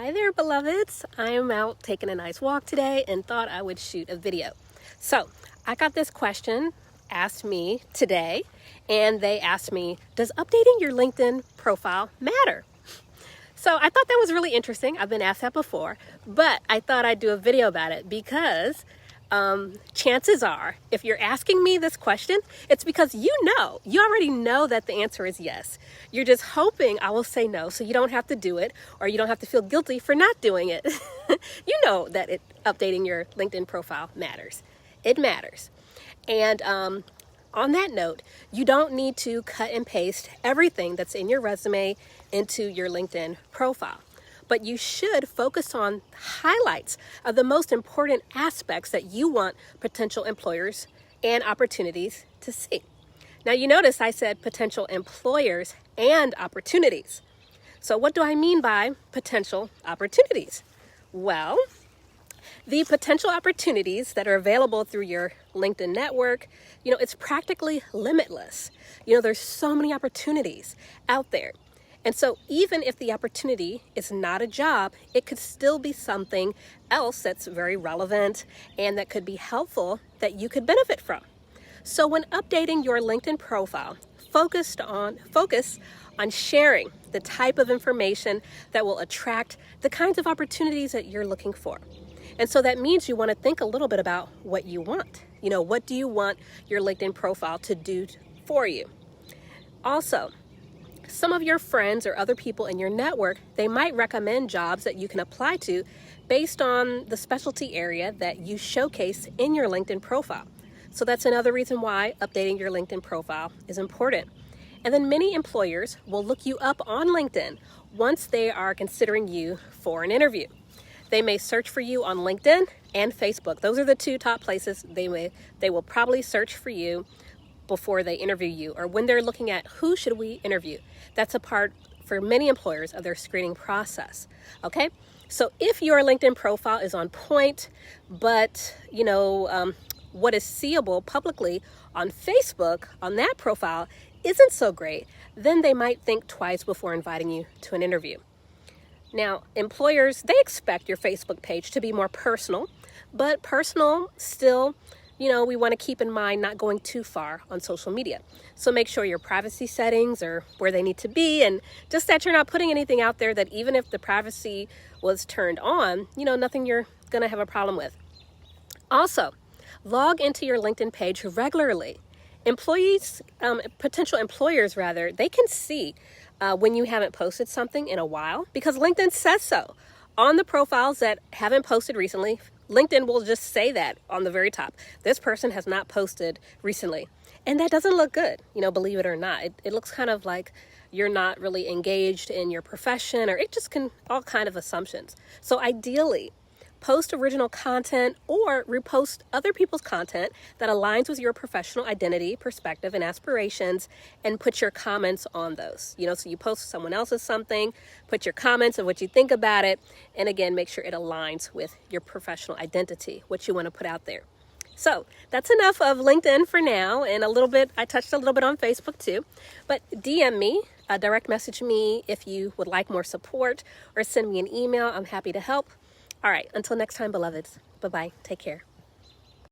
Hi there, beloveds. I am out taking a nice walk today and thought I would shoot a video. So I got this question asked me today, and they asked me, does updating your LinkedIn profile matter? So I thought that was really interesting. I've been asked that before, but I thought I'd do a video about it because chances are, if you're asking me this question, it's because you already know that the answer is yes. You're just hoping I will say no so you don't have to do it, or you don't have to feel guilty for not doing it. You know that updating your LinkedIn profile matters. It matters. And on that note, you don't need to cut and paste everything that's in your resume into your LinkedIn profile. But you should focus on highlights of the most important aspects that you want potential employers and opportunities to see. Now, you notice I said potential employers and opportunities. So what do I mean by potential opportunities? Well, the potential opportunities that are available through your LinkedIn network, it's practically limitless. There's so many opportunities out there. And so even if the opportunity is not a job, it could still be something else that's very relevant and that could be helpful that you could benefit from. So when updating your LinkedIn profile, focus on sharing the type of information that will attract the kinds of opportunities that you're looking for. And so that means you want to think a little bit about what you want. What do you want your LinkedIn profile to do for you? Also, some of your friends or other people in your network, they might recommend jobs that you can apply to based on the specialty area that you showcase in your LinkedIn profile. So that's another reason why updating your LinkedIn profile is important. And then many employers will look you up on LinkedIn once they are considering you for an interview. They may search for you on LinkedIn and Facebook. Those are the two top places they will probably search for you before they interview you, or when they're looking at who should we interview. That's a part for many employers of their screening process. Okay, so if your LinkedIn profile is on point, but what is seeable publicly on Facebook on that profile isn't so great, then they might think twice before inviting you to an interview. Now, employers, they expect your Facebook page to be more personal, but personal still, we want to keep in mind not going too far on social media. So make sure your privacy settings are where they need to be, and just that you're not putting anything out there that even if the privacy was turned on, nothing you're going to have a problem with. Also, log into your LinkedIn page regularly. Potential employers, they can see when you haven't posted something in a while, because LinkedIn says so. On the profiles that haven't posted recently, LinkedIn will just say that on the very top. This person has not posted recently. And that doesn't look good, believe it or not. It looks kind of like you're not really engaged in your profession, or it just all kind of assumptions. So ideally, post original content or repost other people's content that aligns with your professional identity, perspective, and aspirations, and put your comments on those. So you post someone else's something, put your comments of what you think about it, and again, make sure it aligns with your professional identity, what you want to put out there. So that's enough of LinkedIn for now, and I touched a little bit on Facebook too, but DM me, direct message me if you would like more support, or send me an email. I'm happy to help. All right, until next time, beloveds. Bye-bye. Take care.